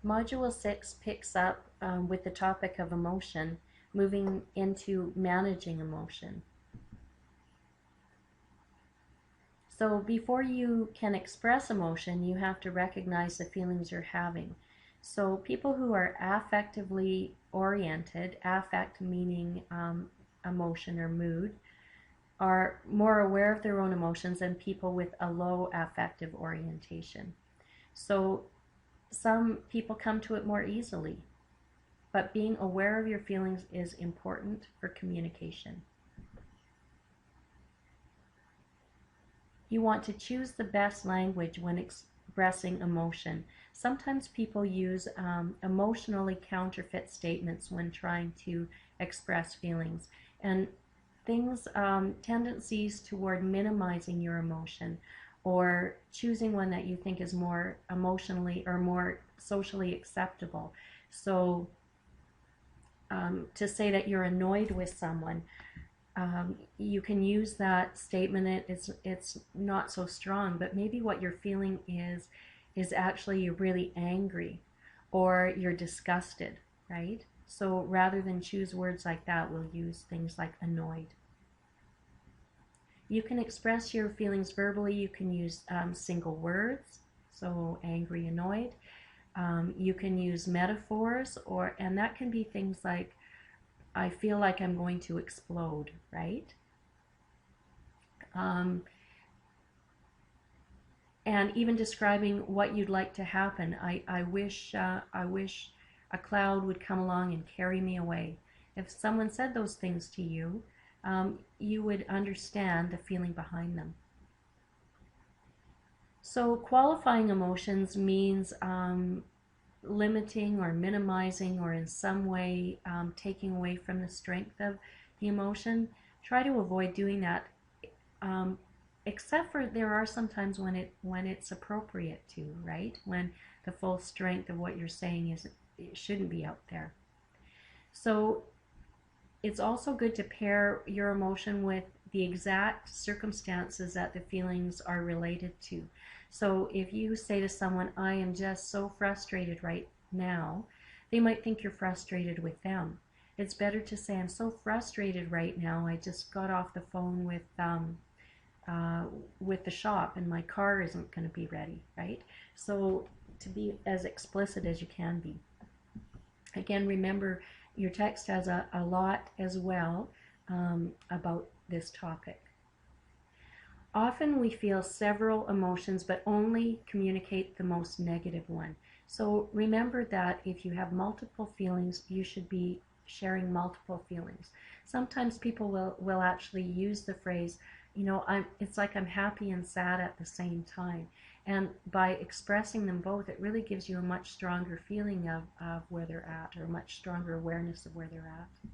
Module 6 picks up with the topic of emotion, moving into managing emotion. So before you can express emotion, you have to recognize the feelings you're having. So people who are affectively oriented, affect meaning emotion or mood, are more aware of their own emotions than people with a low affective orientation. So some people come to it more easily, but being aware of your feelings is important for communication. You want to choose the best language when expressing emotion. Sometimes people use emotionally counterfeit statements when trying to express feelings, and things, tendencies toward minimizing your emotion or choosing one that you think is more emotionally or more socially acceptable. So to say that you're annoyed with someone, you can use that statement. It's not so strong, but maybe what you're feeling is actually you're really angry or you're disgusted, right? So rather than choose words like that, we'll use things like annoyed. You can express your feelings verbally. You can use single words, so angry, annoyed. You can use metaphors, and that can be things like, I feel like I'm going to explode, right? And even describing what you'd like to happen. I wish a cloud would come along and carry me away. If someone said those things to you, you would understand the feeling behind them. So qualifying emotions means limiting or minimizing or in some way taking away from the strength of the emotion. Try to avoid doing that, except for there are some times when it's appropriate to, right? When the full strength of what you're saying it shouldn't be out there. So it's also good to pair your emotion with the exact circumstances that the feelings are related to. So if you say to someone, I am just so frustrated right now, they might think you're frustrated with them. It's better to say, I'm so frustrated right now, I just got off the phone with the shop and my car isn't going to be ready, right? So to be as explicit as you can be. Again, remember, your text has a lot as well about this topic. Often we feel several emotions but only communicate the most negative one. So remember that if you have multiple feelings, you should be sharing multiple feelings. Sometimes people will actually use the phrase, it's like I'm happy and sad at the same time. And by expressing them both, it really gives you a much stronger feeling of where they're at, or a much stronger awareness of where they're at.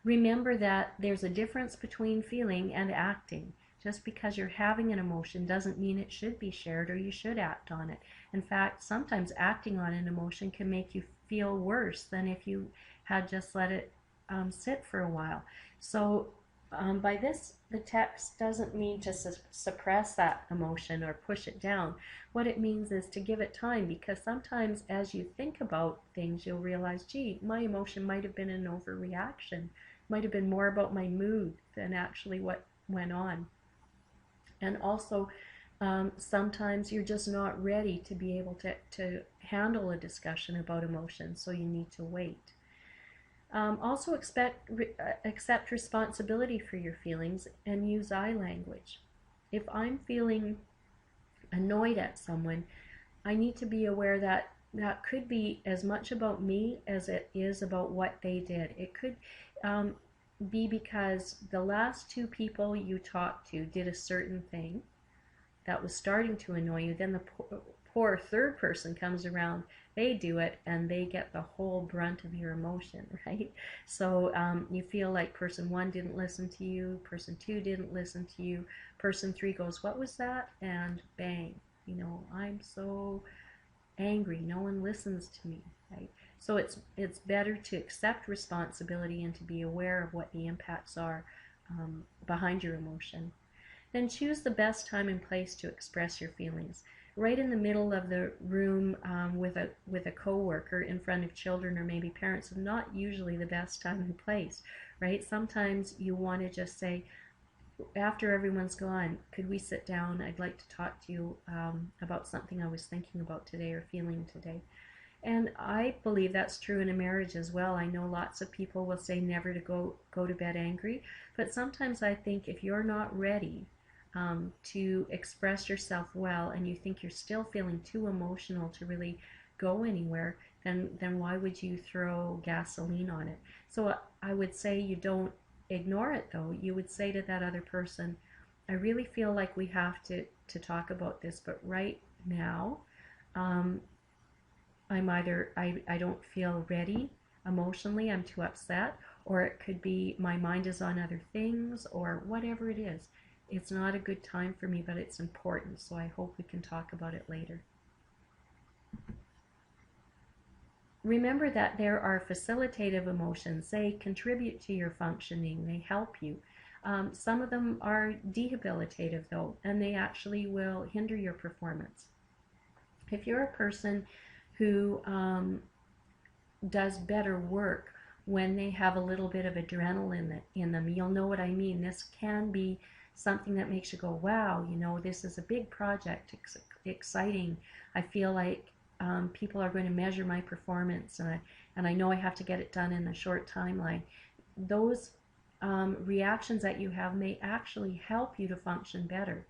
Remember that there's a difference between feeling and acting. Just because you're having an emotion doesn't mean it should be shared or you should act on it. In fact, sometimes acting on an emotion can make you feel worse than if you had just let it sit for a while. So by this, the text doesn't mean to suppress that emotion or push it down. What it means is to give it time, because sometimes as you think about things, you'll realize, gee, my emotion might have been an overreaction, might have been more about my mood than actually what went on. And also, sometimes you're just not ready to be able to handle a discussion about emotions, so you need to wait. Also accept responsibility for your feelings and use I language. If I'm feeling annoyed at someone, I need to be aware that that could be as much about me as it is about what they did. It could be because the last two people you talked to did a certain thing that was starting to annoy you. Then the poor third person comes around, they do it, and they get the whole brunt of your emotion, right? So you feel like person one didn't listen to you, person two didn't listen to you, person three goes, what was that? And bang, I'm so angry, no one listens to me, right? So it's better to accept responsibility and to be aware of what the impacts are behind your emotion. then choose the best time and place to express your feelings. Right in the middle of the room with a coworker in front of children or maybe parents is not usually the best time and place, right? Sometimes you want to just say, after everyone's gone, could we sit down? I'd like to talk to you about something I was thinking about today or feeling today. And I believe that's true in a marriage as well. I know lots of people will say never to go to bed angry, but sometimes I think if you're not ready to express yourself well and you think you're still feeling too emotional to really go anywhere, then why would you throw gasoline on it? So I would say you don't ignore it though. You would say to that other person, I really feel like we have to talk about this, but right now, I don't feel ready emotionally, I'm too upset, or it could be my mind is on other things, or whatever it is. It's not a good time for me, but it's important, so I hope we can talk about it later. Remember that there are facilitative emotions. They contribute to your functioning, they help you. Some of them are debilitative though, and they actually will hinder your performance. If you're a person who does better work when they have a little bit of adrenaline in them, you'll know what I mean. This can be something that makes you go, wow, you know, this is a big project, exciting. I feel like people are going to measure my performance, and I know I have to get it done in a short timeline. Those reactions that you have may actually help you to function better.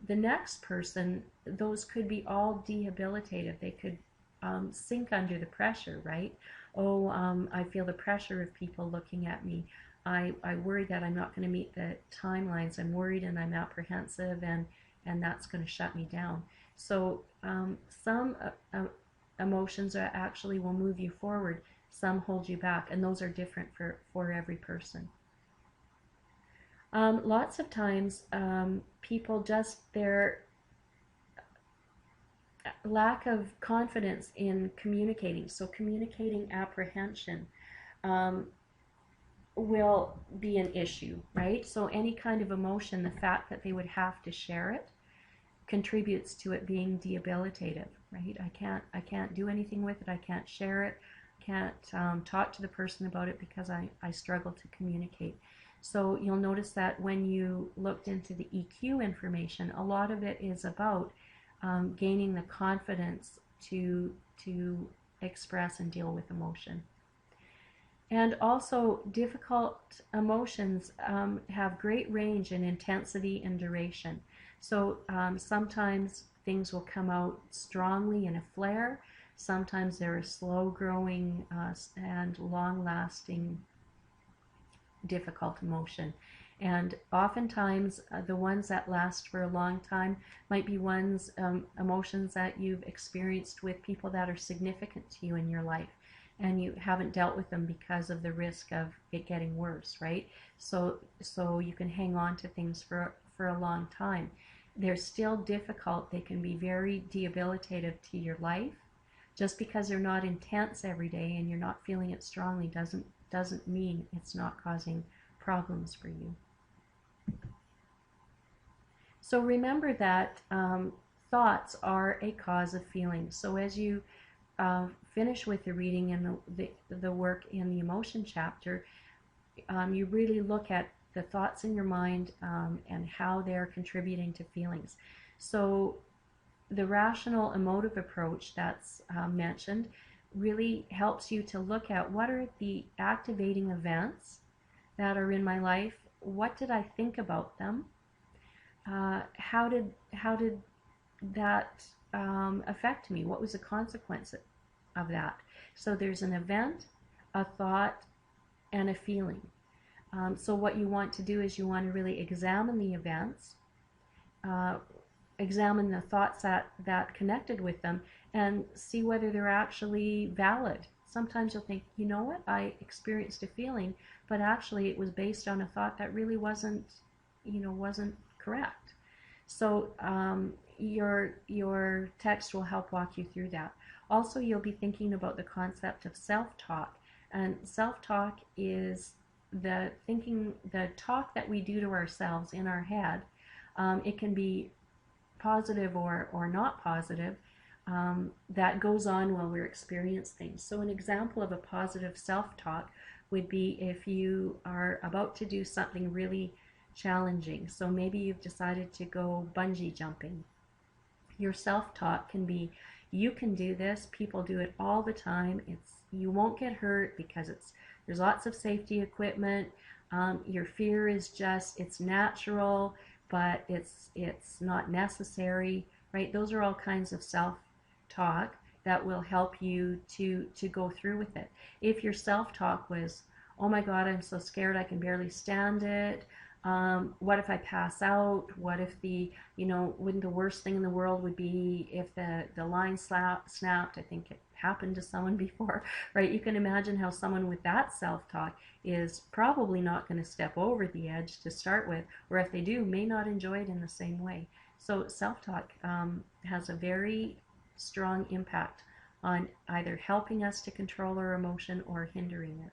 The next person, those could be all debilitative. They could sink under the pressure, right? Oh, I feel the pressure of people looking at me. I worry that I'm not going to meet the timelines. I'm worried and I'm apprehensive, and that's going to shut me down. So some emotions actually will move you forward. Some hold you back, and those are different for every person. Lots of times people just, their lack of confidence in communicating, so communicating apprehension will be an issue, right? So any kind of emotion, the fact that they would have to share it contributes to it being debilitative, right? I can't do anything with it, I can't share it, can't talk to the person about it because I struggle to communicate. So you'll notice that when you looked into the EQ information, a lot of it is about gaining the confidence to express and deal with emotion. And also, difficult emotions have great range in intensity and duration. So sometimes things will come out strongly in a flare. Sometimes they're a slow-growing and long-lasting difficult emotion. And oftentimes the ones that last for a long time might be ones, emotions that you've experienced with people that are significant to you in your life, and you haven't dealt with them because of the risk of it getting worse, right? So you can hang on to things for a long time. They're still difficult. They can be very debilitative to your life. Just because they're not intense every day and you're not feeling it strongly doesn't mean it's not causing problems for you. So remember that thoughts are a cause of feelings. So as you finish with the reading and the work in the emotion chapter, you really look at the thoughts in your mind and how they're contributing to feelings. So the rational emotive approach that's mentioned really helps you to look at what are the activating events that are in my life. What did I think about them? How did that affect me? What was the consequence of that? So there's an event, a thought, and a feeling. So what you want to do is you want to really examine the events, examine the thoughts that connected with them, and see whether they're actually valid. Sometimes you'll think, you know what, I experienced a feeling, but actually it was based on a thought that really wasn't correct. So your text will help walk you through that. Also, you'll be thinking about the concept of self-talk, and self-talk is the talk that we do to ourselves in our head It can be positive or not positive. That goes on while we're experiencing things. So an example of a positive self-talk would be if you are about to do something really challenging. So maybe you've decided to go bungee jumping. Your self-talk can be, you can do this, people do it all the time, you won't get hurt because there's lots of safety equipment. Your fear is just, it's natural, but it's not necessary, right? Those are all kinds of self-talk that will help you to go through with it. If your self-talk was, oh my God, I'm so scared, I can barely stand it. What if I pass out? What if wouldn't the worst thing in the world would be if the line snapped? I think it happened to someone before, right? You can imagine how someone with that self-talk is probably not going to step over the edge to start with, or if they do, may not enjoy it in the same way. So self-talk has a very strong impact on either helping us to control our emotion or hindering it.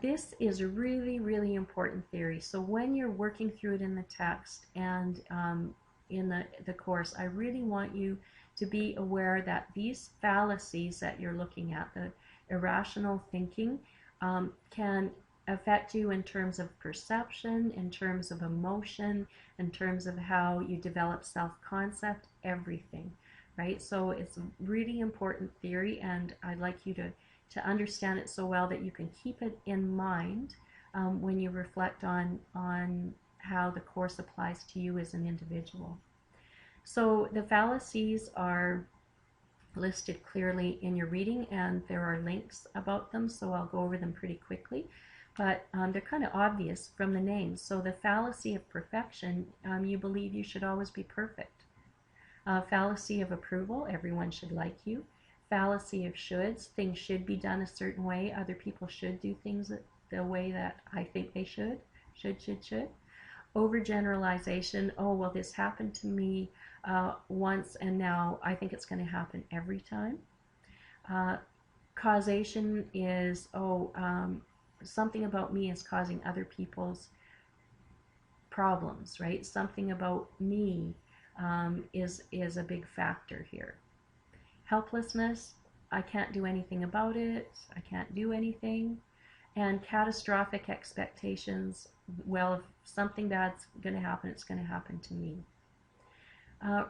This is a really, really important theory. So when you're working through it in the text and in the course, I really want you to be aware that these fallacies that you're looking at, the irrational thinking, can affect you in terms of perception, in terms of emotion, in terms of how you develop self-concept, everything, right? So it's a really important theory, and I'd like you to understand it so well that you can keep it in mind when you reflect on how the course applies to you as an individual. So the fallacies are listed clearly in your reading, and there are links about them, so I'll go over them pretty quickly. But they're kind of obvious from the names. So the fallacy of perfection, you believe you should always be perfect. Fallacy of approval, everyone should like you. Fallacy of shoulds, things should be done a certain way, other people should do things the way that I think they should. Overgeneralization, oh well, this happened to me once and now I think it's going to happen every time. Causation is, something about me is causing other people's problems, right? Something about me is a big factor here. Helplessness, I can't do anything about it, I can't do anything. And catastrophic expectations, well, if something bad's going to happen, it's going to happen to me.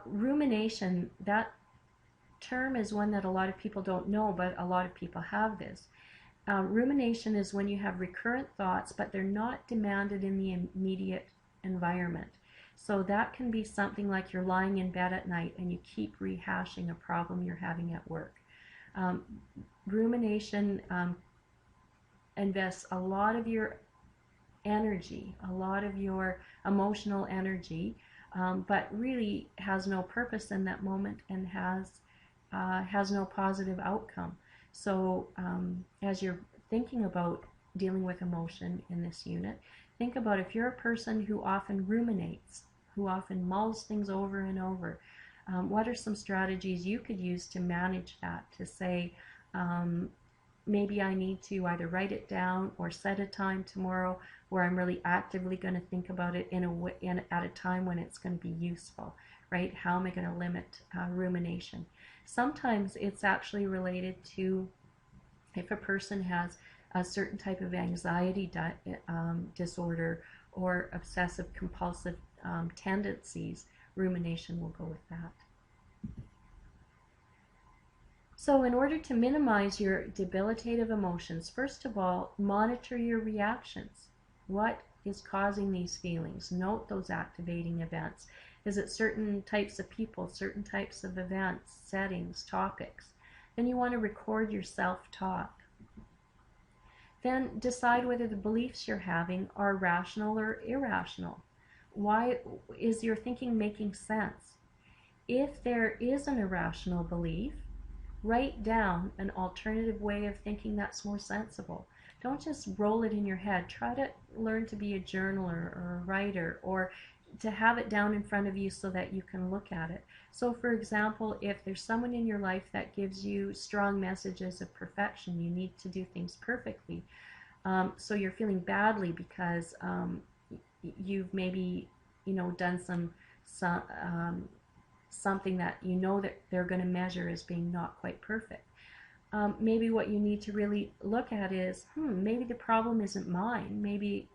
Rumination, that term is one that a lot of people don't know, but a lot of people have this. Rumination is when you have recurrent thoughts, but they're not demanded in the immediate environment. So that can be something like you're lying in bed at night and you keep rehashing a problem you're having at work. Rumination invests a lot of your energy, a lot of your emotional energy, but really has no purpose in that moment and has no positive outcome. So as you're thinking about dealing with emotion in this unit, think about if you're a person who often ruminates, who often mulls things over and over, what are some strategies you could use to manage that, to say, maybe I need to either write it down or set a time tomorrow where I'm really actively going to think about it at a time when it's going to be useful, right? How am I going to limit rumination? Sometimes it's actually related to if a person has a certain type of anxiety disorder or obsessive compulsive tendencies, rumination will go with that. So in order to minimize your debilitative emotions, first of all, monitor your reactions. What is causing these feelings? Note those activating events. Is it certain types of people, certain types of events, settings, topics? Then you want to record your self-talk. Then decide whether the beliefs you're having are rational or irrational. Why is your thinking making sense? If there is an irrational belief, write down an alternative way of thinking that's more sensible. Don't just roll it in your head. Try to learn to be a journaler or a writer, or to have it down in front of you so that you can look at it. So for example, if there's someone in your life that gives you strong messages of perfection, you need to do things perfectly, so you're feeling badly because you've maybe, done something that that they're going to measure as being not quite perfect. Maybe what you need to really look at is, maybe the problem isn't mine. Maybe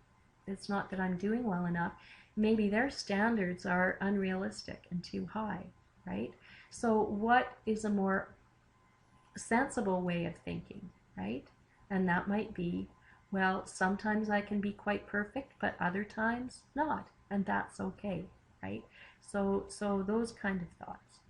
it's not that I'm doing well enough. Maybe their standards are unrealistic and too high, right? So what is a more sensible way of thinking, right? And that might be, well, sometimes I can be quite perfect, but other times not, and that's okay, right? So those kind of thoughts.